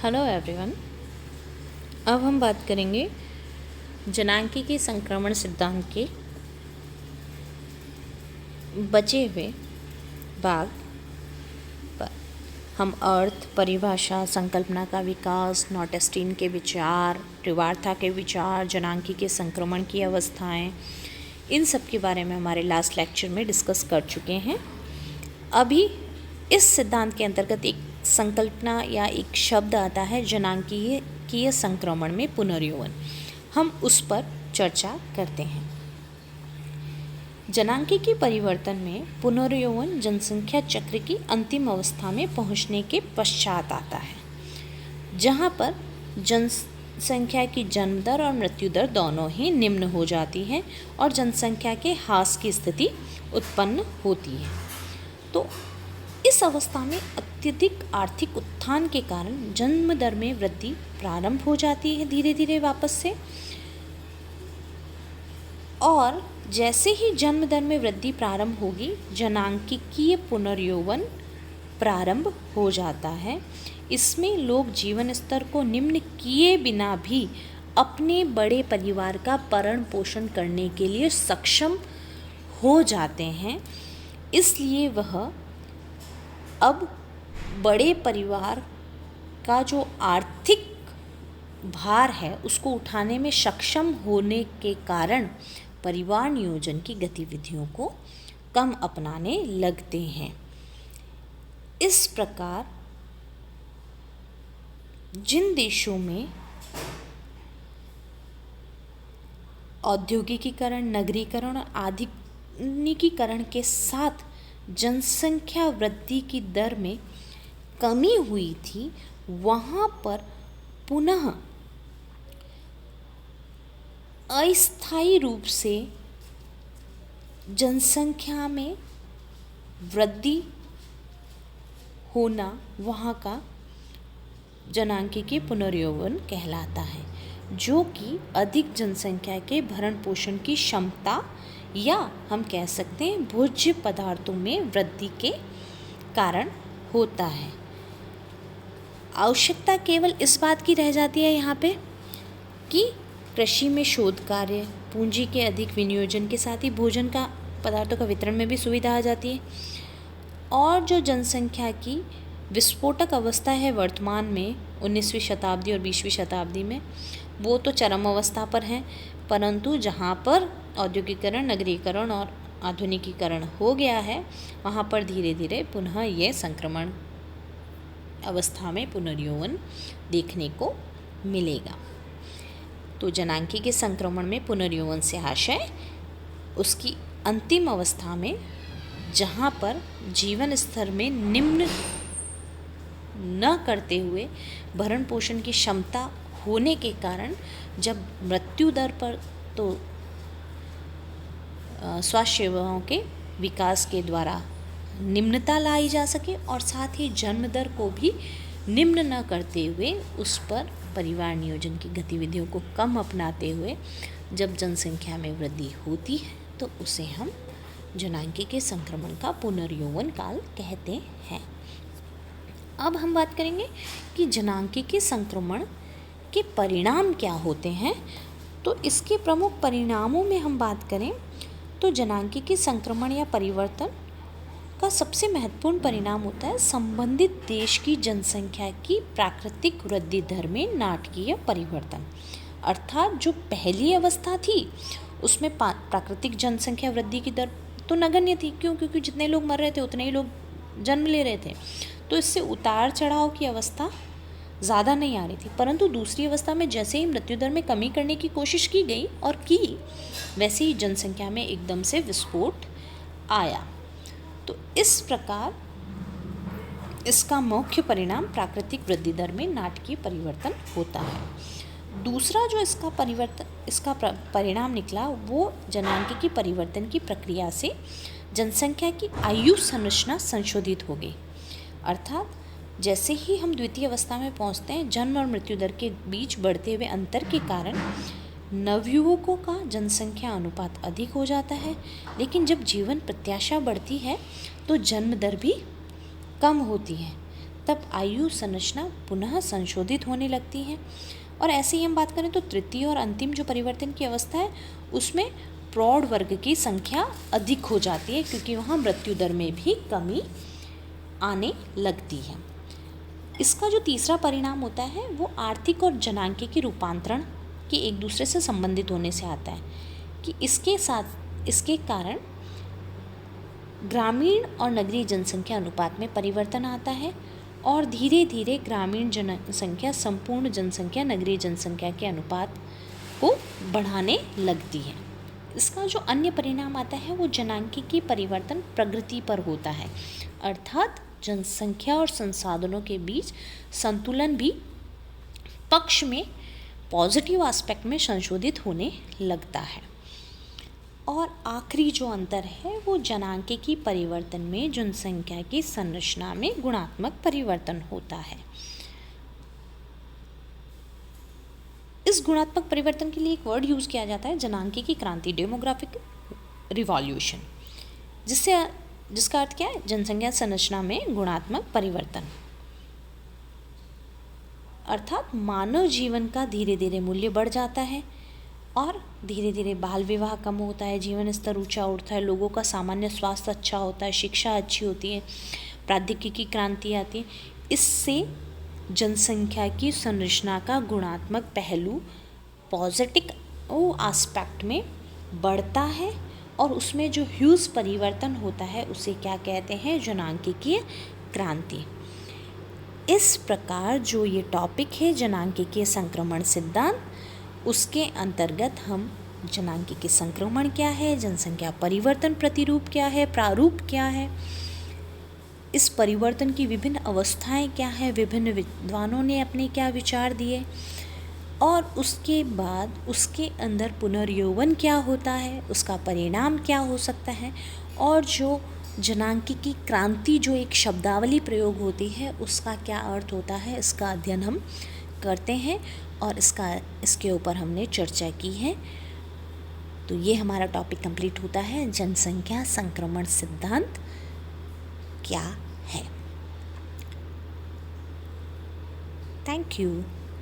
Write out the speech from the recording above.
Hello everyone. अब हम बात करेंगे जनांकीय संक्रमण सिद्धांत के बचे हुए भाग पर। हम अर्थ, परिभाषा, संकल्पना का विकास, नॉटेस्टीन के विचार, त्रिवार्था के विचार, जनांकीय के संक्रमण की अवस्थाएं, इन सब के बारे में हमारे लास्ट लेक्चर में डिस्कस कर चुके हैं। अभी इस सिद्धांत के अंतर्गत एक संकल्पना या एक शब्द आता है जनांकीय संक्रमण में पुनर्यौवन। हम उस पर चर्चा करते हैं। जनांकीय परिवर्तन में पुनर्यौवन जनसंख्या चक्र की अंतिम अवस्था में पहुंचने के पश्चात आता है, जहां पर जनसंख्या की जन्म दर और मृत्यु दर दोनों ही निम्न हो जाती है और जनसंख्या के ह्रास की स्थिति उत्पन्न होती है। तो इस अवस्था में अत्यधिक आर्थिक उत्थान के कारण जन्म दर में वृद्धि प्रारंभ हो जाती है धीरे धीरे वापस से, और जैसे ही जन्म दर में वृद्धि प्रारंभ होगी जनांकीय पुनर्यौवन प्रारंभ हो जाता है। इसमें लोग जीवन स्तर को निम्न किए बिना भी अपने बड़े परिवार का भरण पोषण करने के लिए सक्षम हो जाते हैं। इसलिए वह अब बड़े परिवार का जो आर्थिक भार है उसको उठाने में सक्षम होने के कारण परिवार नियोजन की गतिविधियों को कम अपनाने लगते हैं। इस प्रकार जिन देशों में औद्योगिकीकरण, नगरीकरण और आधुनिकीकरण के साथ जनसंख्या वृद्धि की दर में कमी हुई थी, वहाँ पर पुनः अस्थायी रूप से जनसंख्या में वृद्धि होना वहाँ का जनांकीय पुनर्यौवन कहलाता है, जो कि अधिक जनसंख्या के भरण पोषण की क्षमता या हम कह सकते हैं भोज्य पदार्थों में वृद्धि के कारण होता है। आवश्यकता केवल इस बात की रह जाती है यहाँ पे कि कृषि में शोध कार्य, पूंजी के अधिक विनियोजन के साथ ही भोजन का पदार्थों का वितरण में भी सुविधा आ जाती है। और जो जनसंख्या की विस्फोटक अवस्था है वर्तमान में 19वीं शताब्दी और 20वीं शताब्दी में, वो तो चरम अवस्था पर है, परंतु जहाँ पर औद्योगिकरण, नगरीकरण और आधुनिकीकरण हो गया है वहाँ पर धीरे धीरे पुनः ये संक्रमण अवस्था में पुनर्यौवन देखने को मिलेगा। तो जनांकीय के संक्रमण में पुनर्यौवन से आशय उसकी अंतिम अवस्था में जहाँ पर जीवन स्तर में निम्न न करते हुए भरण पोषण की क्षमता होने के कारण जब मृत्यु दर पर तो स्वास्थ्य सेवाओं के विकास के द्वारा निम्नता लाई जा सके और साथ ही जन्म दर को भी निम्न न करते हुए उस पर परिवार नियोजन की गतिविधियों को कम अपनाते हुए जब जनसंख्या में वृद्धि होती है तो उसे हम जनांकीय के संक्रमण का पुनर्यौवन काल कहते हैं। अब हम बात करेंगे कि जनांकीय के संक्रमण के परिणाम क्या होते हैं। तो इसके प्रमुख परिणामों में हम बात करें तो जनांकीय के संक्रमण या परिवर्तन का सबसे महत्वपूर्ण परिणाम होता है संबंधित देश की जनसंख्या की प्राकृतिक वृद्धि दर में नाटकीय परिवर्तन। अर्थात जो पहली अवस्था थी उसमें प्राकृतिक जनसंख्या वृद्धि की दर तो नगण्य थी, क्योंकि जितने लोग मर रहे थे उतने ही लोग जन्म ले रहे थे, तो इससे उतार चढ़ाव की अवस्था ज़्यादा नहीं आ रही थी। परंतु दूसरी अवस्था में जैसे ही मृत्यु दर में कमी करने की कोशिश की गई और की, वैसे ही जनसंख्या में एकदम से विस्फोट आया। तो इस प्रकार इसका मुख्य परिणाम प्राकृतिक वृद्धि दर में नाटकीय परिवर्तन होता है। दूसरा जो इसका परिणाम निकला वो जनांकीय की परिवर्तन की प्रक्रिया से जनसंख्या की आयु संरचना संशोधित हो गई। अर्थात जैसे ही हम द्वितीय अवस्था में पहुंचते हैं जन्म और मृत्यु दर के बीच बढ़ते हुए अंतर के कारण नवयुवकों का जनसंख्या अनुपात अधिक हो जाता है, लेकिन जब जीवन प्रत्याशा बढ़ती है तो जन्म दर भी कम होती है। तब आयु संरचना पुनः संशोधित होने लगती है। और ऐसे ही हम बात करें तो तृतीय और अंतिम जो परिवर्तन की अवस्था है उसमें प्रौढ़ वर्ग की संख्या अधिक हो जाती है, क्योंकि वहाँ मृत्यु दर में भी कमी आने लगती है। इसका जो तीसरा परिणाम होता है वो आर्थिक और जनांकीय रूपांतरण के एक दूसरे से संबंधित होने से आता है, कि इसके कारण ग्रामीण और नगरीय जनसंख्या अनुपात में परिवर्तन आता है और धीरे धीरे ग्रामीण जनसंख्या संपूर्ण जनसंख्या नगरीय जनसंख्या के अनुपात को बढ़ाने लगती है। इसका जो अन्य परिणाम आता है वो जनांकीय परिवर्तन प्रगति पर होता है, अर्थात जनसंख्या और संसाधनों के बीच संतुलन भी पक्ष में पॉजिटिव एस्पेक्ट में संशोधित होने लगता है। और आखिरी जो अंतर है वो जनांकीय परिवर्तन में जनसंख्या की संरचना में गुणात्मक परिवर्तन होता है। इस गुणात्मक परिवर्तन के लिए एक वर्ड यूज़ किया जाता है जनांकीय क्रांति, डेमोग्राफिक रिवॉल्यूशन, जिसका अर्थ क्या है, जनसंख्या संरचना में गुणात्मक परिवर्तन, अर्थात मानव जीवन का धीरे धीरे मूल्य बढ़ जाता है और धीरे धीरे बाल विवाह कम होता है, जीवन स्तर ऊंचा उठता है, लोगों का सामान्य स्वास्थ्य अच्छा होता है, शिक्षा अच्छी होती है, प्रौद्योगिकी क्रांति आती है। इससे जनसंख्या की संरचना का गुणात्मक पहलू पॉजिटिव एस्पेक्ट में बढ़ता है और उसमें जो ह्यूज परिवर्तन होता है उसे क्या कहते हैं, जनांकीय क्रांति। इस प्रकार जो ये टॉपिक है जनांकीय संक्रमण सिद्धांत, उसके अंतर्गत हम जनांकीय संक्रमण क्या है, जनसंख्या परिवर्तन प्रतिरूप क्या है, प्रारूप क्या है, इस परिवर्तन की विभिन्न अवस्थाएं क्या है, विभिन्न विद्वानों ने अपने क्या विचार दिए, और उसके बाद उसके अंदर पुनर्यौवन क्या होता है, उसका परिणाम क्या हो सकता है, और जो जनांकीय क्रांति जो एक शब्दावली प्रयोग होती है उसका क्या अर्थ होता है, इसका अध्ययन हम करते हैं और इसके ऊपर हमने चर्चा की है। तो ये हमारा टॉपिक कंप्लीट होता है, जनसंख्या संक्रमण सिद्धांत क्या है। Thank you.